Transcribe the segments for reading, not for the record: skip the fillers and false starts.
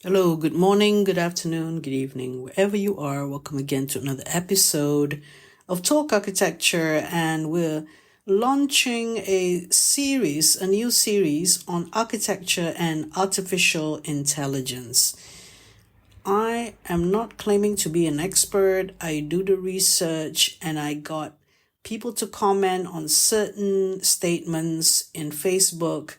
Hello, good morning, good afternoon, good evening, wherever you are. Welcome again to another episode of Talk Architecture, and we're launching a new series on architecture and artificial intelligence. I am not claiming to be an expert. I do the research and I got people to comment on certain statements in Facebook,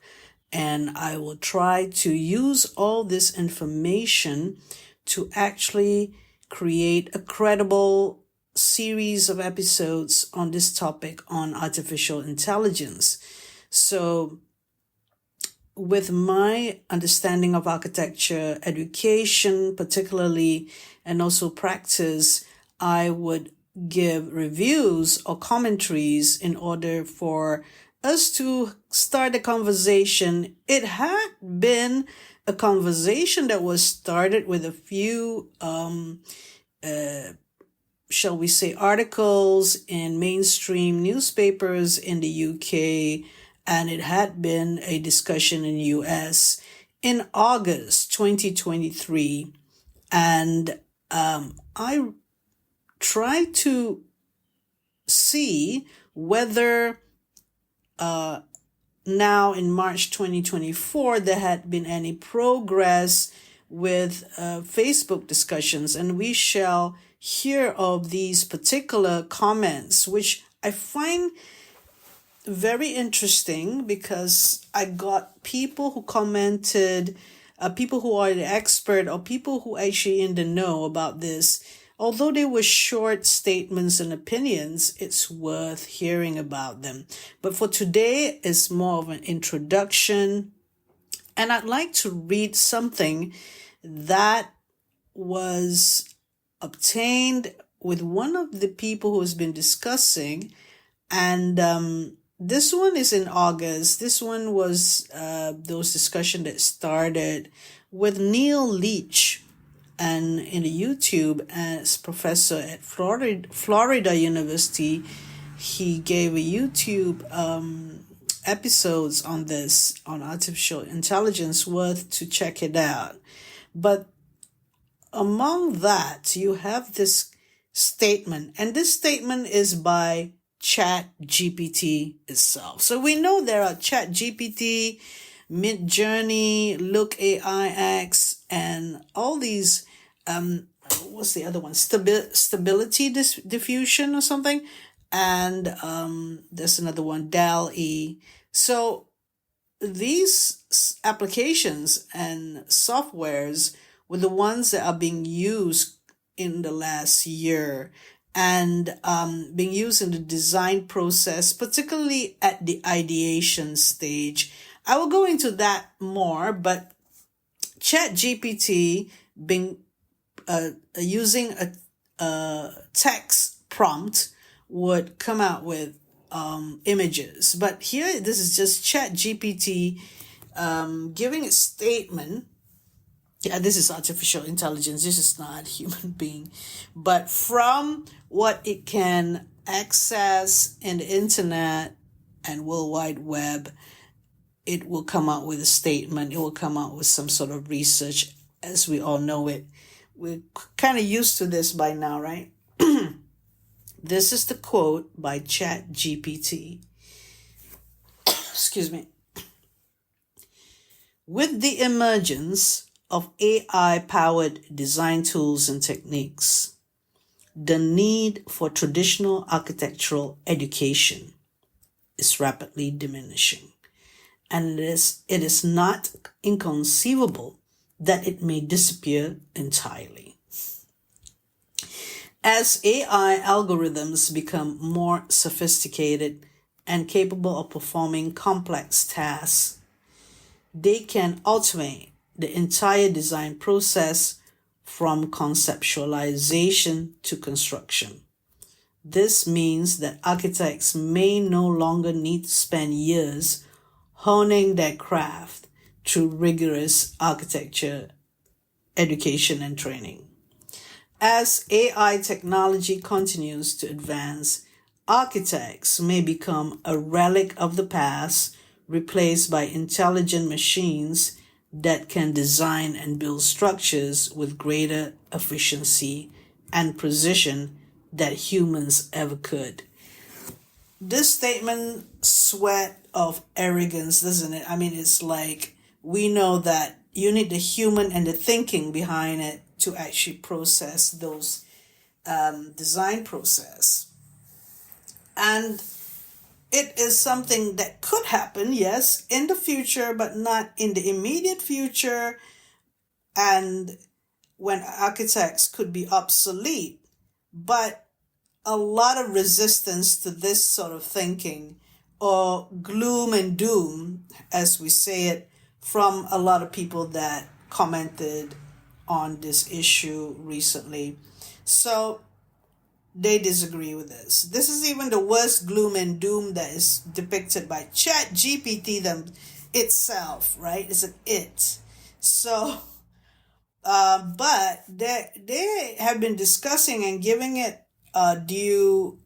and I will try to use all this information to actually create a credible series of episodes on this topic on artificial intelligence. So, with my understanding of architecture, education particularly, and also practice, I would give reviews or commentaries in order for us to start a conversation. It had been a conversation that was started with a few, shall we say, articles in mainstream newspapers in the UK, and it had been a discussion in the US in August 2023. And I tried to see whether now in March 2024 there had been any progress with Facebook discussions, and we shall hear of these particular comments, which I find very interesting because I got people who commented, people who are the expert or people who actually in the know about this. Although they were short statements and opinions, it's worth hearing about them. But for today, it's more of an introduction. And I'd like to read something that was obtained with one of the people who has been discussing. And this one is in August. This one was those discussion that started with Neil Leach, and in the YouTube as professor at Florida University. He gave a YouTube episodes on this, on artificial intelligence, worth to check it out. But among that, you have this statement, and this statement is by ChatGPT itself. So we know there are ChatGPT, Midjourney, Look AI X, and all these, what's the other one? Stability diffusion or something. And there's another one, DALL-E. So these applications and softwares were the ones that are being used in the last year and being used in the design process, particularly at the ideation stage. I will go into that more, but ChatGPT being using a text prompt would come out with images. But here, this is just ChatGPT giving a statement. Yeah, this is artificial intelligence. This is not human being. But from what it can access in the internet and World Wide Web, it will come out with a statement. It will come out with some sort of research, as we all know it. We're kind of used to this by now, right? This is the quote by ChatGPT. Excuse me. With the emergence of AI-powered design tools and techniques, the need for traditional architectural education is rapidly diminishing. And it is not inconceivable that it may disappear entirely. As AI algorithms become more sophisticated and capable of performing complex tasks, they can automate the entire design process from conceptualization to construction. This means that architects may no longer need to spend years honing their craft through rigorous architecture education and training. As AI technology continues to advance, architects may become a relic of the past, replaced by intelligent machines that can design and build structures with greater efficiency and precision that humans ever could. This statement sweat of arrogance, doesn't it? I mean, it's like we know that you need the human and the thinking behind it to actually process those design process. And it is something that could happen, yes, in the future, but not in the immediate future. And when architects could be obsolete, but a lot of resistance to this sort of thinking, or gloom and doom, as we say it, from a lot of people that commented on this issue recently. So they disagree with this. This is even the worst gloom and doom that is depicted by ChatGPT itself, right? It's an it. So, but they have been discussing and giving it due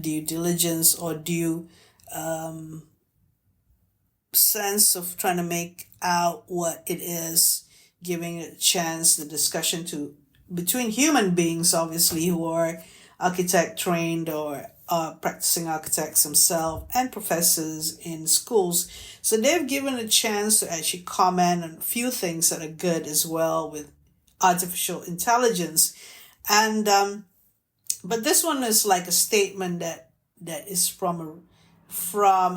diligence or due sense of trying to make out what it is, giving it a chance, the discussion to between human beings, obviously, who are architect trained or practicing architects themselves and professors in schools. So they've given a chance to actually comment on a few things that are good as well with artificial intelligence. And but this one is like a statement that is from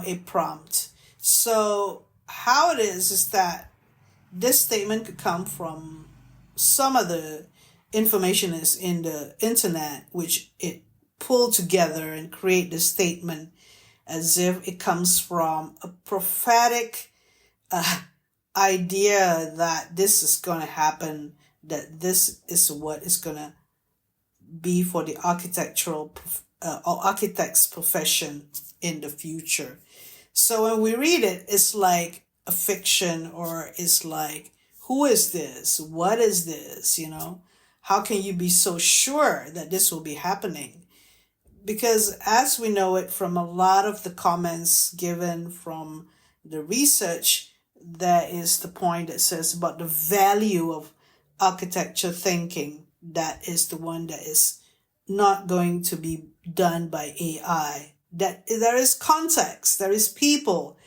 a prompt. So how it is that this statement could come from some of the information is in the internet, which it pulled together and create this statement as if it comes from a prophetic idea that this is going to happen, that this is what is going to be for the or architect's profession in the future. So when we read it, it's like a fiction, or it's like, who is this? What is this? You know, how can you be so sure that this will be happening? Because as we know it from a lot of the comments given from the research, there is the point that says about the value of architecture thinking. That is the one that is not going to be done by AI. That there is context, there is people,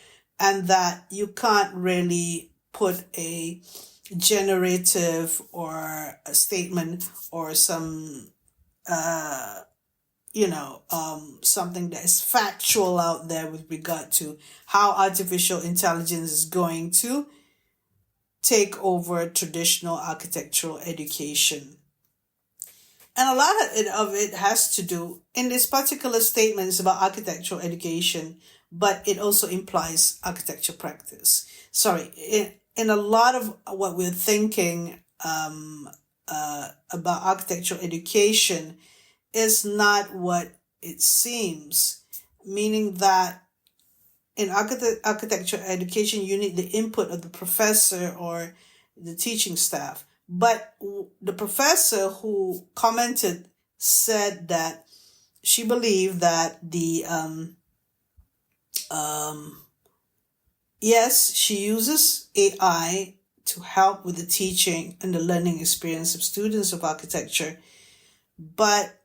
and that you can't really put a generative or a statement or some something that is factual out there with regard to how artificial intelligence is going to take over traditional architectural education. And a lot of it has to do, in this particular statement, is about architectural education, but it also implies architecture practice. Sorry, in a lot of what we're thinking about architectural education is not what it seems, meaning that in architecture education, you need the input of the professor or the teaching staff. But the professor who commented said that she believed that yes, she uses AI to help with the teaching and the learning experience of students of architecture. But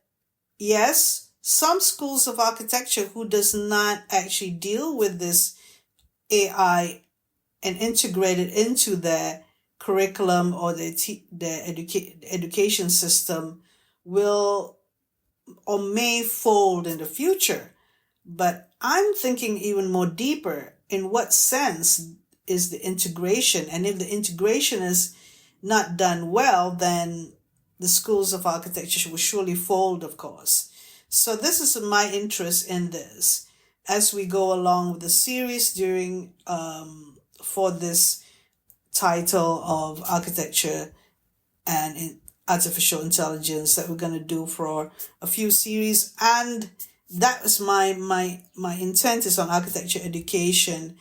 yes, some schools of architecture who does not actually deal with this AI and integrate it into their curriculum or their education system will or may fold in the future. But I'm thinking even more deeper, in what sense is the integration? And if the integration is not done well, then the schools of architecture will surely fold, of course. So this is my interest in this as we go along with the series during for this title of architecture and artificial intelligence that we're going to do for a few series. And that is my intent is on architecture education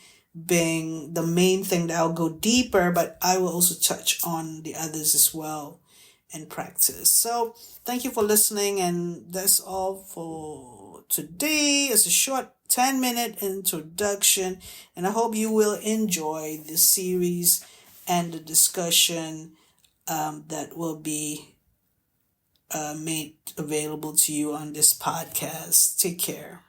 being the main thing that I'll go deeper, but I will also touch on the others as well and practice. So thank you for listening, and that's all for today. It's a short 10-minute introduction, and I hope you will enjoy the series and the discussion that will be made available to you on this podcast. Take care.